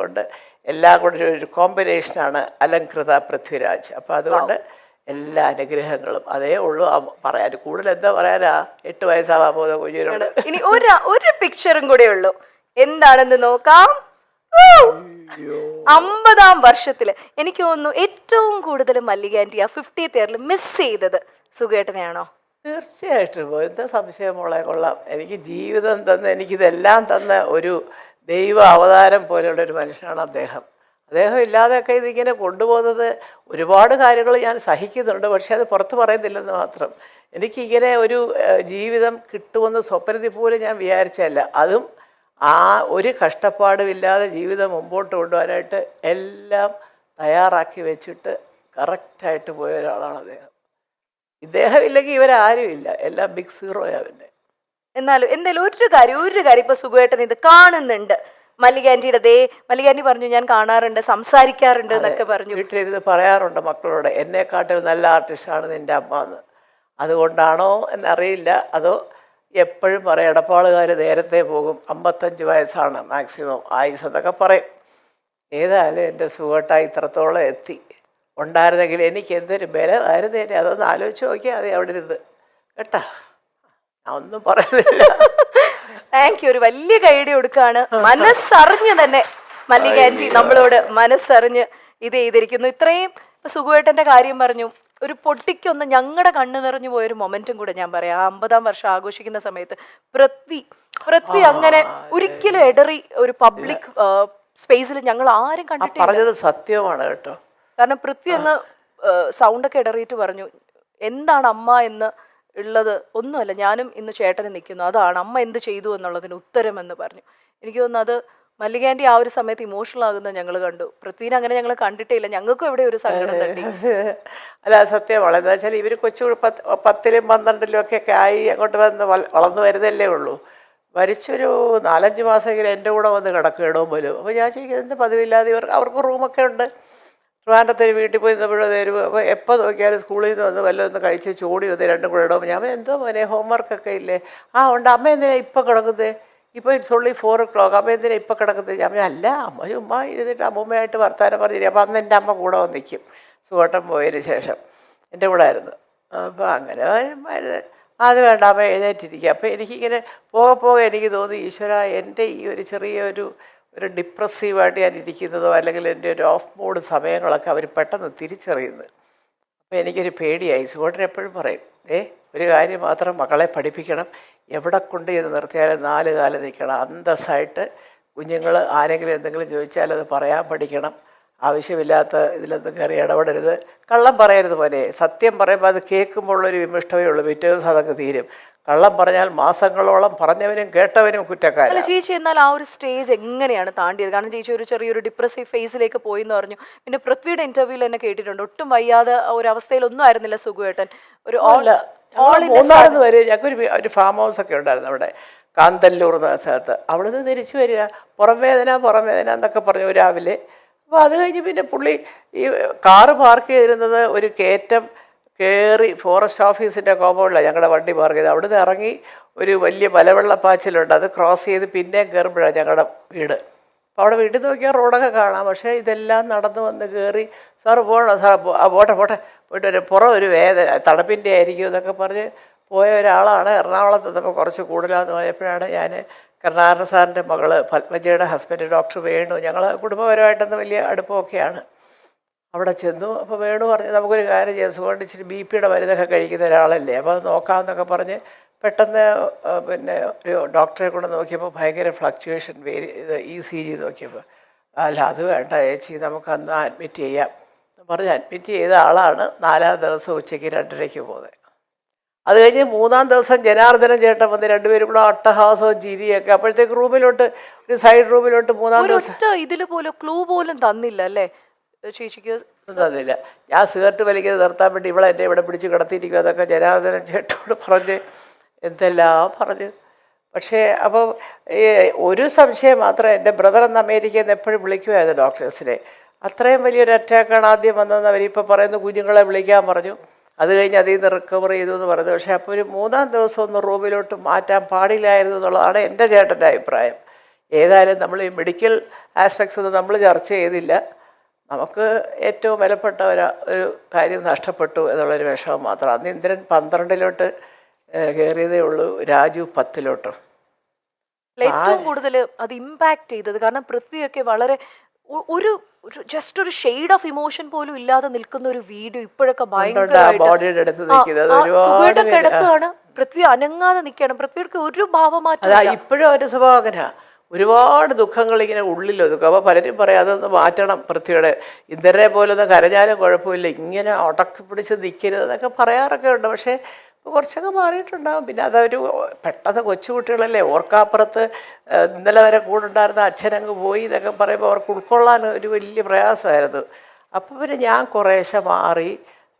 കൊണ്ട് എല്ലാം കൂടെ ഒരു കോമ്പിനേഷനാണ് അലങ്കൃത പൃഥ്വിരാജ്. അപ്പോൾ അതുകൊണ്ട് എല്ലാ അനുഗ്രഹങ്ങളും അതേ ഉള്ളൂ പറയാൻ. കൂടുതൽ എന്താ പറയാനാ, 8 വയസ്സാവാൻ പോകുന്ന കുഞ്ഞിനോട്. ഇനി ഒരു പിക്ചറും കൂടെ ഉള്ളൂ, എന്താണെന്ന് നോക്കാം. 50-ാം വർഷത്തില് എനിക്ക് തോന്നുന്നു ഏറ്റവും കൂടുതൽ മല്ലിക ആന്റി ആ 50th ഇയറിൽ മിസ് ചെയ്തത് സുഖേട്ടനെയാണോ? തീർച്ചയായിട്ടും. എന്താ സംശയമോളെ, കൊള്ളാം. എനിക്ക് ജീവിതം തന്ന, എനിക്കിതെല്ലാം തന്ന ഒരു ദൈവ അവതാരം പോലെയുള്ളൊരു മനുഷ്യനാണ് അദ്ദേഹം. അദ്ദേഹം ഇല്ലാതെയൊക്കെ ഇതിങ്ങനെ കൊണ്ടുപോകുന്നത് ഒരുപാട് കാര്യങ്ങൾ ഞാൻ സഹിക്കുന്നുണ്ട്, പക്ഷെ അത് പുറത്ത് പറയുന്നില്ലെന്ന് മാത്രം. എനിക്കിങ്ങനെ ഒരു ജീവിതം കിട്ടുമെന്ന് സ്വപ്നത്തിൽ പോലും ഞാൻ വിചാരിച്ചതല്ല. അതും ആ ഒരു കഷ്ടപ്പാടുമില്ലാതെ ജീവിതം മുമ്പോട്ട് കൊണ്ടുപോകാനായിട്ട് എല്ലാം തയ്യാറാക്കി വെച്ചിട്ട് കറക്റ്റായിട്ട് പോയ ഒരാളാണ് അദ്ദേഹം. ഇദ്ദേഹം ഇല്ലെങ്കിൽ ഇവരാരും ഇല്ല, എല്ലാം ബിഗ് സീറോയാ. പിന്നെ എന്നാലും എന്തായാലും ഒരു കാര്യം ഇപ്പൊ സുഖേട്ടൻ ഇത് കാണുന്നുണ്ട്. മല്ലികാന്റിയുടെ മല്ലികാന്റി പറഞ്ഞു ഞാൻ കാണാറുണ്ട്, സംസാരിക്കാറുണ്ട് എന്നൊക്കെ പറഞ്ഞു. വീട്ടിലിരുന്ന് പറയാറുണ്ട് മക്കളോട്, എന്നെക്കാട്ടിൽ നല്ല ആർട്ടിസ്റ്റാണ് നിൻ്റെ അമ്മ എന്ന്. അതുകൊണ്ടാണോ എന്നറിയില്ല, അതോ എപ്പോഴും പറയും എടപ്പാളുകാർ നേരത്തെ പോകും, 55 വയസ്സാണ് മാക്സിമം ആയുസ് എന്നൊക്കെ പറയും. ഏതായാലും എൻ്റെ സുഖേട്ടായി ഇത്രത്തോളം എത്തി ഉണ്ടായിരുന്നെങ്കിൽ എനിക്ക് എന്തൊരു ബലമായിരുന്നു തന്നെ. അതൊന്ന് ആലോചിച്ച് നോക്കിയാൽ മതി അവിടെ ഇരുന്ന് കേട്ടാ. ഞാൻ ഒന്നും പറയുന്നില്ല. Thank you. ഒരു വലിയ കൈയടി കൊടുക്കുകയാണ്. മനസ്സറിഞ്ഞ് തന്നെ മല്ലിക ആന്റി നമ്മളോട് മനസ്സറിഞ്ഞ് ഇത് ചെയ്തിരിക്കുന്നു. ഇത്രയും സുഖുവേട്ടൻ്റെ കാര്യം പറഞ്ഞു, ഒരു പൊട്ടിക്കൊന്ന് ഞങ്ങളുടെ കണ്ണ് നിറഞ്ഞു പോയൊരു മൊമെന്റും കൂടെ ഞാൻ പറയാം. 50-ാം വർഷം ആഘോഷിക്കുന്ന സമയത്ത് പൃഥ്വി അങ്ങനെ ഒരിക്കലും എടറി ഒരു പബ്ലിക് സ്പേസിൽ ഞങ്ങൾ ആരും കണ്ടിട്ടില്ല. പറഞ്ഞത് സത്യമാണ് കേട്ടോ. കാരണം പൃഥ്വി അങ്ങ് സൗണ്ടൊക്കെ ഇടറിയിട്ട് പറഞ്ഞു, എന്താണ് അമ്മ എന്ന് ഉള്ളത് ഒന്നുമല്ല, ഞാനും ഇന്ന് ചേട്ടന് നിൽക്കുന്നു, അതാണ് അമ്മ എന്ത് ചെയ്തു എന്നുള്ളതിന് ഉത്തരമെന്ന് പറഞ്ഞു. എനിക്ക് തോന്നുന്നു അത് മല്ലികാന്റി ആ ഒരു സമയത്ത് ഇമോഷണൽ ആകുന്നത് ഞങ്ങൾ കണ്ടു. പൃഥ്വിനെ അങ്ങനെ ഞങ്ങൾ കണ്ടിട്ടില്ല. ഞങ്ങൾക്കും എവിടെ ഒരു സങ്കടം തട്ടി. അല്ല, സത്യമാണ്. എന്താ വെച്ചാൽ ഇവർ കൊച്ചു 10ലും 12ലും ഒക്കെ ആയി അങ്ങോട്ട് വന്ന് വളർന്നു വരുന്നല്ലേ ഉള്ളൂ. മരിച്ചൊരു 4-5 മാസമെങ്കിലും എൻ്റെ കൂടെ വന്ന് കിടക്കുകയിടവും പോലും. അപ്പോൾ ഞാൻ ചോദിക്കുന്നത് എന്ത് പതിവില്ലാതെ അവർക്ക് റൂമൊക്കെ ഉണ്ട്. ട്രിവാൻഡ്രത്തൊരു വീട്ടിൽ പോയി അപ്പോൾ എപ്പോൾ നോക്കിയാലും സ്കൂളിൽ നിന്ന് വന്ന് വല്ലതൊന്ന് കഴിച്ച് ചോടി വന്ന് രണ്ടും കൂടെ ഇടുമ്പോൾ ഞാൻ എന്തോ മോനെ ഹോംവർക്കൊക്കെ ഇല്ലേ? ഉണ്ട്. അമ്മ എന്തിനാ ഇപ്പം കിടക്കുന്നത്? ഇപ്പോൾ ഇറ്റ്സ് ഓൺലി 4 o'clock. അമ്മ എന്തിനാ ഇപ്പം കിടക്കുന്നത്? ഞാൻ അല്ല, അമ്മ ചുമ്മാ ഇരുന്നിട്ട് അമ്മൂമ്മയായിട്ട് വർത്താനം പറഞ്ഞിരിക്കും. അപ്പോൾ അന്ന് എൻ്റെ അമ്മ കൂടെ വന്ന് നിൽക്കും. സുഖേട്ടൻ പോയതിന് ശേഷം എൻ്റെ കൂടെ ആയിരുന്നു. അപ്പോൾ അങ്ങനെ അത് വേണ്ട, അമ്മ എഴുന്നേറ്റിരിക്കുക. അപ്പോൾ എനിക്കിങ്ങനെ പോകെ എനിക്ക് തോന്നി, ഈശ്വര, എൻ്റെ ഈ ഒരു ചെറിയൊരു ഡിപ്രസീവായിട്ട് ഞാൻ ഇരിക്കുന്നതോ അല്ലെങ്കിൽ എൻ്റെ ഒരു ഓഫ് മൂഡ് സമയങ്ങളൊക്കെ അവർ പെട്ടെന്ന് തിരിച്ചറിയുന്നത്. അപ്പോൾ എനിക്കൊരു പേടിയായി. സുഖേട്ടൻ എപ്പോഴും പറയും, ഒരു കാര്യം മാത്രം, മക്കളെ പഠിപ്പിക്കണം, എവിടെ കൊണ്ട് ചെന്ന് നിർത്തിയാലും 4 കാലം നിൽക്കണം, അന്തസ്സായിട്ട്. കുഞ്ഞുങ്ങൾ ആരെങ്കിലും എന്തെങ്കിലും ചോദിച്ചാൽ അത് പറയാൻ പഠിക്കണം, ആവശ്യമില്ലാത്ത ഇതിലൊന്നും കയറി ഇടപെടരുത്, കള്ളം പറയരുത്. പോലെ സത്യം പറയുമ്പോൾ അത് കേൾക്കുമ്പോഴുള്ളൊരു വിമിഷ്ടമേ ഉള്ളൂ, പിറ്റേ ദിവസം അതൊക്കെ തീരും. കള്ളം പറഞ്ഞാൽ മാസങ്ങളോളം പറഞ്ഞവനും കേട്ടവനും കുറ്റക്കാരൻ. ചേച്ചി എന്നാൽ ആ ഒരു സ്റ്റേജ് എങ്ങനെയാണ് താണ്ടിയത്? കാരണം ചേച്ചി ഒരു ചെറിയൊരു ഡിപ്രസീവ് ഫേസിലേക്ക് പോയി എന്ന് പറഞ്ഞു. പിന്നെ പൃഥ്വിയുടെ ഇന്റർവ്യൂവിൽ തന്നെ കേട്ടിട്ടുണ്ട്, ഒട്ടും വയ്യാതെ ഒരു അവസ്ഥയിലൊന്നും ആയിരുന്നില്ല സുഖുവേട്ടൻ. ഒരു 3 വരെ ഞങ്ങൾക്ക് ഒരു ഫാം ഹൗസ് ഒക്കെ ഉണ്ടായിരുന്നു അവിടെ കാന്തല്ലൂർ എന്ന സ്ഥലത്ത്. അവിടെ നിന്ന് തിരിച്ചു വരിക, പുറം വേദന എന്നൊക്കെ പറഞ്ഞു രാവിലെ. അപ്പോൾ അത് കഴിഞ്ഞ് പിന്നെ പുള്ളി ഈ കാറ് പാർക്ക് ചെയ്തിരുന്നത് ഒരു കയറ്റം കയറി ഫോറസ്റ്റ് ഓഫീസിൻ്റെ കോമ്പൗണ്ടിലാണ് ഞങ്ങളുടെ വണ്ടി പാർക്ക് ചെയ്ത്. അവിടെ നിന്ന് ഇറങ്ങി ഒരു വലിയ മലവെള്ളപ്പാച്ചിലുണ്ട്, അത് ക്രോസ് ചെയ്ത് പിന്നെ കയറുമ്പോഴാണ് ഞങ്ങളുടെ വീട്. അപ്പോൾ അവിടെ വീട്ടിൽ നോക്കിയാൽ റോഡൊക്കെ കാണാം. പക്ഷേ ഇതെല്ലാം നടന്നു വന്ന് കയറി, സാറ് പോകണം, സാർ പോട്ടെ പോയിട്ട് പുറം ഒരു വേദന, തണുപ്പിൻ്റെ ആയിരിക്കും എന്നൊക്കെ പറഞ്ഞ് പോയ ഒരാളാണ്. എറണാകുളത്ത് നിന്നപ്പോൾ കുറച്ച് കൂടുതലാണെന്ന് പോയപ്പോഴാണ് ഞാൻ കരുണാകരൻ സാറിൻ്റെ മകൾ പത്മജയുടെ ഹസ്ബൻഡ് ഡോക്ടർ വേണു, ഞങ്ങൾ കുടുംബപരമായിട്ടൊന്ന് വലിയ അടുപ്പമൊക്കെയാണ്, അവിടെ ചെന്നു. അപ്പോൾ വേണു പറഞ്ഞ് നമുക്കൊരു കാര്യം ചെയ്യാം, സുഖം ഇച്ചിരി BP യുടെ മരുന്നൊക്കെ കഴിക്കുന്ന ഒരാളല്ലേ, അപ്പോൾ അത് നോക്കാമെന്നൊക്കെ പറഞ്ഞ് പെട്ടെന്ന് പിന്നെ ഒരു ഡോക്ടറെ കൊണ്ട് നോക്കിയപ്പോൾ ഭയങ്കര ഫ്ലക്ച്വേഷൻ, ECG നോക്കിയപ്പോൾ, അല്ല അത് വേണ്ട ചേച്ചി, നമുക്ക് അന്ന് അഡ്മിറ്റ് ചെയ്യാം പറഞ്ഞ് അഡ്മിറ്റ് ചെയ്ത ആളാണ്. 4-ാം ദിവസം ഉച്ചയ്ക്ക് 2:30 പോകുന്നത്. അത് കഴിഞ്ഞ് 3-ാം ദിവസം ജനാർദ്ദനൻ ചേട്ടൻ വന്ന് രണ്ടുപേരും കൂടെ അട്ടഹാസവും ചിരിയൊക്കെ. അപ്പോഴത്തേക്ക് റൂമിലോട്ട്, ഒരു സൈഡ് റൂമിലോട്ട് 3-ാം ദിവസം ഇതിൽ പോലും ക്ലൂ പോലും തന്നില്ല അല്ലേ ചേച്ചിക്ക്? തന്നില്ല. ഞാൻ സിഗരറ്റ് വലിക്കുന്നത് നിർത്താൻ വേണ്ടി എന്നെ ഇവിടെ പിടിച്ച് കിടത്തിയിരിക്കും അതൊക്കെ ജനാർദ്ദനൻ ചേട്ടനോട് പറഞ്ഞ് എന്തെല്ലാം പറഞ്ഞു. പക്ഷേ അപ്പോൾ ഒരു സംശയം മാത്രം, എൻ്റെ ബ്രദർ എന്ന് അമേരിക്കയിൽ നിന്ന് എപ്പോഴും വിളിക്കുമായിരുന്നു ഡോക്ടേഴ്സിനെ. അത്രയും വലിയൊരു അറ്റാക്കാണ് ആദ്യം വന്നതെന്ന് അവരിപ്പോൾ പറയുന്നു. കുഞ്ഞുങ്ങളെ വിളിക്കാൻ പറഞ്ഞു, അത് കഴിഞ്ഞ് അതിൽ നിന്ന് റിക്കവർ ചെയ്തു എന്ന് പറഞ്ഞു. പക്ഷേ അപ്പോൾ ഒരു 3-ാം ദിവസം ഒന്ന് റൂമിലോട്ട് മാറ്റാൻ പാടില്ലായിരുന്നു എന്നുള്ളതാണ് എൻ്റെ ചേട്ടൻ്റെ അഭിപ്രായം. ഏതായാലും നമ്മൾ ഈ മെഡിക്കൽ ആസ്പെക്ട്സ് ഒന്നും നമ്മൾ ചർച്ച ചെയ്തില്ല. നമുക്ക് ഏറ്റവും വിലപ്പെട്ട ഒരു കാര്യം നഷ്ടപ്പെട്ടു എന്നുള്ളൊരു വിഷമം മാത്രം. അന്ന് ഇന്ദ്രൻ 12 കയറിയതേ ഉള്ളൂ, രാജു 10. ഏറ്റവും കൂടുതൽ അത് ഇമ്പാക്ട് ചെയ്തത് കാരണം പൃഥ്വിയൊക്കെ വളരെ ഒരു ജസ്റ്റ് ഒരു ഷെയ്ഡ് ഓഫ് ഇമോഷൻ പോലും ഇല്ലാതെ നിൽക്കുന്ന ഒരു വീഡിയോ ഇപ്പോഴൊക്കെ ബോഡിയുടെ അടുത്ത് നിൽക്കുന്നത് സുഖമായിട്ട് കിടക്കുകയാണ്, പൃഥ്വി അനങ്ങാതെ നിൽക്കുകയാണ്, പൃഥ്വിയുടെ ഒരു ഭാവമാറ്റം. ഇപ്പോഴും ഒരു സ്വഭാവം അങ്ങനെയാ. ഒരുപാട് ദുഃഖങ്ങൾ ഇങ്ങനെ ഉള്ളിലൊതുക്കും. അപ്പോൾ പലരും പറയും അതൊന്ന് മാറ്റണം, പൃഥ്വിയുടെ ഇന്ദ്രനെ പോലൊന്നും കരഞ്ഞാലും കുഴപ്പമില്ല, ഇങ്ങനെ ഉടക്കി പിടിച്ച് നിൽക്കരുത് എന്നൊക്കെ പറയാറൊക്കെ ഉണ്ട്. പക്ഷേ കുറച്ചൊക്കെ മാറിയിട്ടുണ്ടാകും. പിന്നെ അതൊരു പെട്ടെന്ന് കൊച്ചുകുട്ടികളല്ലേ, ഓർക്കാപ്പുറത്ത് ഇന്നലെ വരെ കൂടെ ഉണ്ടായിരുന്ന അച്ഛനങ്ങ് പോയി എന്നൊക്കെ പറയുമ്പോൾ അവർക്ക് ഉൾക്കൊള്ളാൻ ഒരു വലിയ പ്രയാസമായിരുന്നു. അപ്പോൾ പിന്നെ ഞാൻ കുറേശ്ശെ മാറി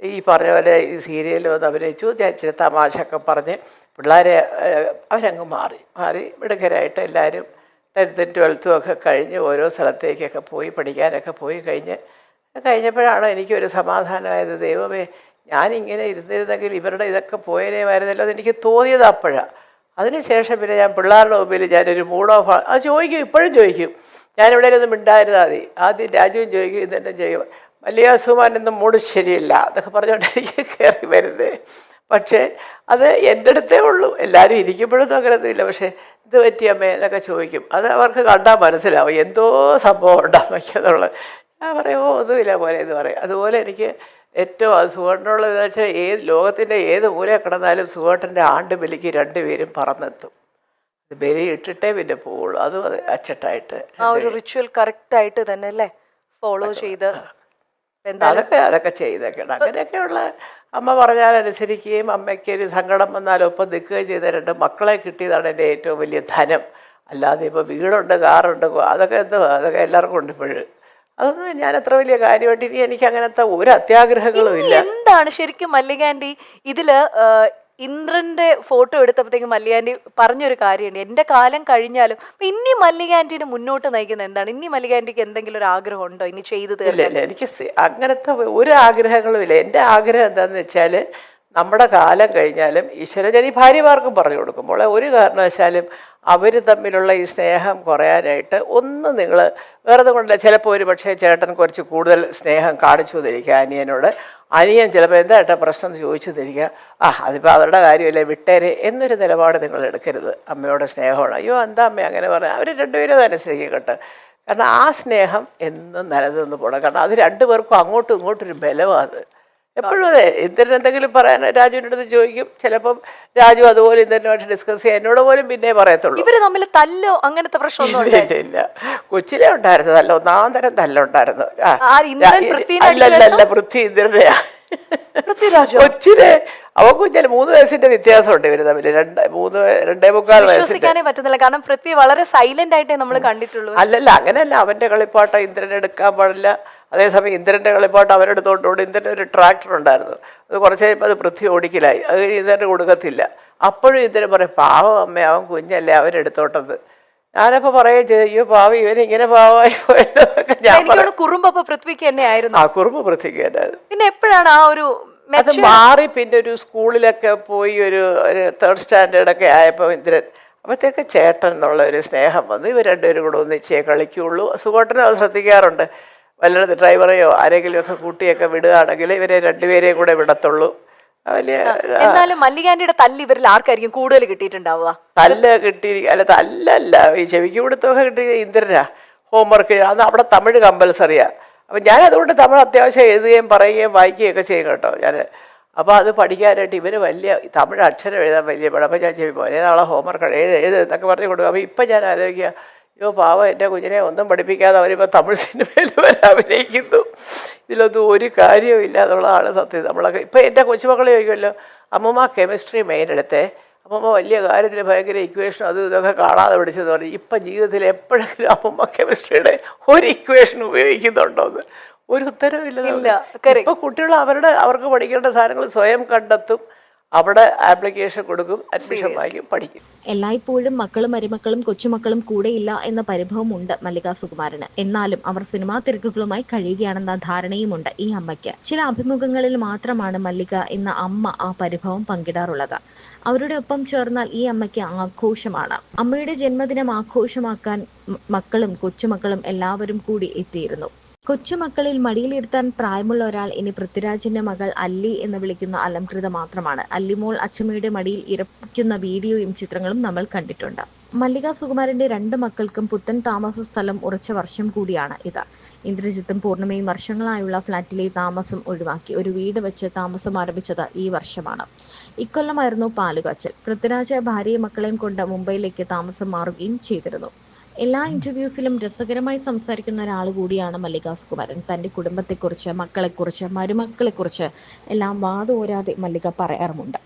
ഈ പറഞ്ഞ പോലെ ഈ സീരിയലിൽ വന്ന് അഭിനയിച്ചു. ഞാൻ ഇച്ചിരി തമാശയൊക്കെ പറഞ്ഞ് പിള്ളേരെ അവരങ്ങ് മാറി മിടുക്കരായിട്ട് എല്ലാവരും 10th 12th ഒക്കെ കഴിഞ്ഞ് ഓരോ സ്ഥലത്തേക്കൊക്കെ പോയി പഠിക്കാനൊക്കെ പോയി കഴിഞ്ഞപ്പോഴാണ് എനിക്കൊരു സമാധാനമായത്. ദൈവമേ, ഞാനിങ്ങനെ ഇരുന്നിരുന്നെങ്കിൽ ഇവരുടെ ഇതൊക്കെ പോയനേമായിരുന്നല്ലോ എന്നെനിക്ക് തോന്നിയത് അപ്പോഴാണ്. അതിനുശേഷം പിന്നെ ഞാൻ പിള്ളേരുടെ മുമ്പിൽ ഞാനൊരു മൂഡ് ഓഫ് അത് ചോദിക്കും, ഇപ്പോഴും ചോദിക്കും. ഞാനിവിടെ ഒന്നും മിണ്ടായിരുന്നാൽ മതി. ആദ്യം രാജുവും ചോദിക്കും, ഇതെന്നെ ചെയ്യും, വലിയ സുമാനൊന്നും മൂഡ് ശരിയില്ല എന്നൊക്കെ പറഞ്ഞുകൊണ്ട് എനിക്ക് കയറി വരുന്നത്. പക്ഷേ അത് എൻ്റെ അടുത്തേ ഉള്ളൂ, എല്ലാവരും ഇരിക്കുമ്പോഴൊന്നും അങ്ങനെയൊന്നുമില്ല. പക്ഷേ ഇത് പറ്റിയമ്മേ എന്നൊക്കെ ചോദിക്കും. അത് അവർക്ക് കണ്ടാൽ മനസ്സിലാവും എന്തോ സംഭവം ഉണ്ട് അമ്മയ്ക്കെന്നുള്ളത്. ഞാൻ പറയും ഒന്നുമില്ല പോലെ എന്ന് പറയും. അതുപോലെ എനിക്ക് ഏറ്റവും സുഖേട്ടനുള്ളതെന്ന് വെച്ചാൽ ലോകത്തിൻ്റെ ഏത് മൂലയിൽ കിടന്നാലും സുഖേട്ടൻ്റെ ആണ്ട് ബലിക്ക് 2 പേരും പറന്നെത്തും. ബലി ഇട്ടിട്ടേ പിന്നെ പോവുള്ളൂ. അതും അത് അച്ചട്ടായിട്ട് ആ ഒരു റിച്വൽ കറക്റ്റായിട്ട് തന്നെ അല്ലേ ഫോളോ ചെയ്ത് അതൊക്കെ ചെയ്തൊക്കെയാണ്. അങ്ങനെയൊക്കെയുള്ള അമ്മ പറഞ്ഞാൽ അനുസരിക്കുകയും അമ്മയ്ക്ക് ഒരു സങ്കടം വന്നാൽ ഒപ്പം നിൽക്കുകയും ചെയ്ത 2 മക്കളെ കിട്ടിയതാണ് എൻ്റെ ഏറ്റവും വലിയ ധനം. അല്ലാതെ ഇപ്പോൾ വീടുണ്ട്, കാറുണ്ട്, അതൊക്കെ എന്തോ അതൊക്കെ എല്ലാവർക്കും ഉണ്ട് ഇപ്പോഴും. അതൊന്നും ഞാൻ അത്ര വലിയ കാര്യമായിട്ട് ഇനി എനിക്ക് അങ്ങനത്തെ ഒരു അത്യാഗ്രഹങ്ങളും ഇല്ല. എന്താണ് ശരിക്കും മല്ലിക ആൻറ്റി ഇതില് ഇന്ദ്രന്റെ ഫോട്ടോ എടുത്തപ്പോഴത്തേക്കും മല്ലിക ആൻറ്റി പറഞ്ഞൊരു കാര്യമുണ്ട്, എൻ്റെ കാലം കഴിഞ്ഞാലും ഇനി മല്ലിക ആൻറ്റീനെ മുന്നോട്ട് നയിക്കുന്നത് എന്താണ്? ഇനി മല്ലിക ആൻറ്റിക്ക് എന്തെങ്കിലും ഒരു ആഗ്രഹം ഉണ്ടോ ഇനി ചെയ്തു ഇല്ല, എനിക്ക് അങ്ങനത്തെ ഒരു ആഗ്രഹങ്ങളും ഇല്ല. എൻ്റെ ആഗ്രഹം എന്താണെന്ന് വെച്ചാൽ നമ്മുടെ കാലം കഴിഞ്ഞാലും ഈശ്വരൻ ഞാൻ ഈ ഭാര്യമാർക്കും പറഞ്ഞു കൊടുക്കുമ്പോൾ ഒരു കാരണവശാലും അവർ തമ്മിലുള്ള ഈ സ്നേഹം കുറയാനായിട്ട് ഒന്നും നിങ്ങൾ വേറെ കൊണ്ടില്ല. ചിലപ്പോൾ ഒരു പക്ഷേ ചേട്ടൻ കുറച്ച് കൂടുതൽ സ്നേഹം കാണിച്ചു തന്നിരിക്കുക അനിയനോട്, അനിയൻ ചിലപ്പോൾ എന്താ ഏട്ടാ പ്രശ്നം എന്ന് ചോദിച്ചു തരിക, അതിപ്പോൾ അവരുടെ കാര്യമല്ലേ വിട്ടേരെ എന്നൊരു നിലപാട് നിങ്ങൾ എടുക്കരുത്. അമ്മയോട് സ്നേഹമാണ്, അയ്യോ എന്താ അമ്മ അങ്ങനെ പറഞ്ഞാൽ അവർ 2 പേരും അനുസരിക്കും കേട്ടോ. കാരണം ആ സ്നേഹം എന്നും നിലനിന്ന് പോകണം. കാരണം അത് 2 പേർക്കും അങ്ങോട്ടും ഇങ്ങോട്ടും ഒരു ബലമാണ്. അത് എപ്പോഴും അതെ. ഇന്ദ്രൻ എന്തെങ്കിലും പറയാൻ രാജുവിൻ്റെ അടുത്ത് ചോദിക്കും, ചിലപ്പം രാജു അതുപോലെ ഇന്ദ്രനുമായിട്ട് ഡിസ്കസ് ചെയ്യാൻ എന്നോട് പോലും പിന്നെ പറയത്തുള്ളൂ. ഇവര് തമ്മിൽ തല്ലോ അങ്ങനത്തെ പ്രശ്നമൊന്നും ഇല്ല. കൊച്ചിലെ ഉണ്ടായിരുന്നു, നല്ല ഒന്നാം തരം തല്ലുണ്ടായിരുന്നു. അല്ല പൃഥ്വി ഇന്ദ്രനെയാ. കൊച്ചിലെ അവ കുഞ്ഞാല് 3 വയസ്സിന്റെ വ്യത്യാസമുണ്ട് ഇവര് തമ്മിൽ. 2.25 വയസ്സിനെ പറ്റുന്നില്ല. കാരണം പൃഥ്വി വളരെ സൈലന്റ് ആയിട്ടേ നമ്മൾ കണ്ടിട്ടുള്ളൂ. അല്ലല്ല, അങ്ങനെയല്ല. അവന്റെ കളിപ്പാട്ട ഇന്ദ്രൻ എടുക്കാൻ പാടില്ല. അതേസമയം ഇന്ദ്രന്റെ കളിപ്പാട്ട് അവരെടുത്തോണ്ട് ഇന്ദ്രൻ്റെ ഒരു ട്രാക്ടർ ഉണ്ടായിരുന്നു, അത് കുറച്ച് കഴിയുമ്പോൾ അത് പൃഥ്വി ഓടിക്കലായി. അത് ഇന്ദ്രന് കൊടുക്കത്തില്ല. അപ്പോഴും ഇന്ദ്രൻ പറയും, പാവം അമ്മ, അവൻ കുഞ്ഞല്ലേ, അവരെടുത്തോട്ടത്. ഞാനപ്പോൾ പറയുകയും ചെയ്തു, അയ്യോ പാവം ഇവൻ ഇങ്ങനെ പാവമായി പോയതൊക്കെ. ഞാൻ കുറുമ്പ് പൃഥ്വിക്ക് തന്നെ ആയിരുന്നു. കുറുമ്പ് പൃഥ്വിക്ക് തന്നെ. പിന്നെ എപ്പോഴാണ് ആ ഒരു അത് മാറി? പിന്നെ ഒരു സ്കൂളിലൊക്കെ പോയി ഒരു 3rd സ്റ്റാൻഡേർഡൊക്കെ ആയപ്പോൾ ഇന്ദ്രൻ അപ്പോഴത്തേക്ക് ചേട്ടൻ എന്നുള്ള ഒരു സ്നേഹം വന്നു. ഇവർ 2 പേരും കൂടെ ഒന്നിച്ചേ കളിക്കുകയുള്ളൂ. സുഖേട്ടനും അത് ശ്രദ്ധിക്കാറുണ്ട്. വല്ലത് ഡ്രൈവറെയോ ആരെങ്കിലും ഒക്കെ കൂട്ടിയൊക്കെ വിടുകയാണെങ്കിൽ ഇവരെ 2 പേരെയും കൂടെ വിടത്തുള്ളൂ. എന്നാലും മല്ലിക ആന്റിയുടെ തല്ല് ഇവരിൽ ആർക്കായിരിക്കും കൂടുതൽ കിട്ടിയിട്ടുണ്ടാവുക? തല്ല് തല്ലല്ല, ഈ ചെവിക്ക് കൊടുത്തൊക്കെ കിട്ടിയ ഇന്ദ്രനാ. ഹോംവർക്ക് അന്ന് അവിടെ തമിഴ് കമ്പൽസറിയാ. അപ്പം ഞാൻ അതുകൊണ്ട് തമിഴ് അത്യാവശ്യം എഴുതുകയും പറയുകയും വായിക്കുകയൊക്കെ ചെയ്യും കേട്ടോ ഞാൻ. അപ്പോൾ അത് പഠിക്കാനായിട്ട് ഇവന് വലിയ തമിഴ് അക്ഷരം എഴുതാൻ വലിയ പാടാണ്. അപ്പോൾ ഞാൻ ചെവി പോലെ നാളെ ഹോംവർക്ക് എഴുത് എന്നൊക്കെ പറഞ്ഞ് കൊടുക്കും. അപ്പോൾ ഇപ്പം ഞാൻ ആലോചിക്കുക, അയ്യോ പാവം എൻ്റെ കുഞ്ഞിനെ ഒന്നും പഠിപ്പിക്കാതെ അവരിപ്പോൾ തമിഴ് സിനിമയിൽ വരെ അഭിനയിക്കുന്നു. ഇതിലൊന്നും ഒരു കാര്യവും ഇല്ല എന്നുള്ളതാണ് സത്യം. നമ്മളൊക്കെ ഇപ്പം എൻ്റെ കൊച്ചുമക്കളെ ചോദിക്കുമല്ലോ, അമ്മമ്മ കെമിസ്ട്രി മെയിൻ എടുത്തേ, അമ്മമ്മ വലിയ കാര്യത്തിൽ ഭയങ്കര ഇക്വേഷൻ അതും ഇതൊക്കെ കാണാതെ പഠിച്ചെന്ന് പറഞ്ഞു. ഇപ്പം ജീവിതത്തിൽ എപ്പോഴെങ്കിലും അമ്മമ്മ കെമിസ്ട്രിയുടെ ഒരു ഇക്വേഷൻ ഉപയോഗിക്കുന്നുണ്ടോ എന്ന് ഒരു ഉത്തരവില്ല. ഇപ്പോൾ കുട്ടികൾ അവർക്ക് പഠിക്കേണ്ട സാധനങ്ങൾ സ്വയം കണ്ടെത്തും. അവിടെ ആപ്ലിക്കേഷൻ കൊടുക്കും, അഡ്മിഷൻ വാങ്ങിക്കും, പഠിക്കും. എല്ലായ്പ്പോഴും മക്കളും മരുമക്കളും കൊച്ചുമക്കളും കൂടെയില്ല എന്ന പരിഭവമുണ്ട് മല്ലിക സുകുമാരന്. എന്നാലും അവർ സിനിമാ തിരക്കുകളുമായി കഴിയുകയാണെന്ന ധാരണയുമുണ്ട് ഈ അമ്മയ്ക്ക്. ചില അഭിമുഖങ്ങളിൽ മാത്രമാണ് മല്ലിക എന്ന അമ്മ ആ പരിഭവം പങ്കിടാറുള്ളത്. അവരുടെ ഒപ്പം ചേർന്നാൽ ഈ അമ്മയ്ക്ക് ആഘോഷമാണ്. അമ്മയുടെ ജന്മദിനം ആഘോഷമാക്കാൻ മക്കളും കൊച്ചുമക്കളും എല്ലാവരും കൂടി എത്തിയിരുന്നു. കൊച്ചുമക്കളിൽ മടിയിലിരുത്താൻ പ്രായമുള്ള ഒരാൾ ഇനി പൃഥ്വിരാജിന്റെ മകൾ അല്ലി എന്ന് വിളിക്കുന്ന അലംകൃത മാത്രമാണ്. അല്ലിമോൾ അച്ചമ്മയുടെ മടിയിൽ ഇരിക്കുന്ന വീഡിയോയും ചിത്രങ്ങളും നമ്മൾ കണ്ടിട്ടുണ്ട്. മല്ലിക സുകുമാരന്റെ 2 മക്കൾക്കും പുത്തൻ താമസ സ്ഥലം ഉറച്ച വർഷം കൂടിയാണ് ഇത്. ഇന്ദ്രജിത്തും പൂർണിമയും വർഷങ്ങളായുള്ള ഫ്ളാറ്റിലെ താമസം ഒഴിവാക്കി ഒരു വീട് വെച്ച് താമസം ആരംഭിച്ചത് ഈ വർഷമാണ്. ഇക്കൊല്ലമായിരുന്നു പാലുകാച്ചൽ. പൃഥ്വിരാജ് ഭാര്യയും മക്കളെയും കൊണ്ട് മുംബൈയിലേക്ക് താമസം മാറുകയും ചെയ്തിരുന്നു. എല്ലാ ഇന്റർവ്യൂസിലും രസകരമായി സംസാരിക്കുന്ന ഒരാൾ കൂടിയാണ് മല്ലിക സുകുമാരൻ. തന്റെ കുടുംബത്തെക്കുറിച്ച്, മക്കളെക്കുറിച്ച്, മരുമക്കളെക്കുറിച്ച് എല്ലാം വാതോരാതെ മല്ലിക പറയാറുമുണ്ട്.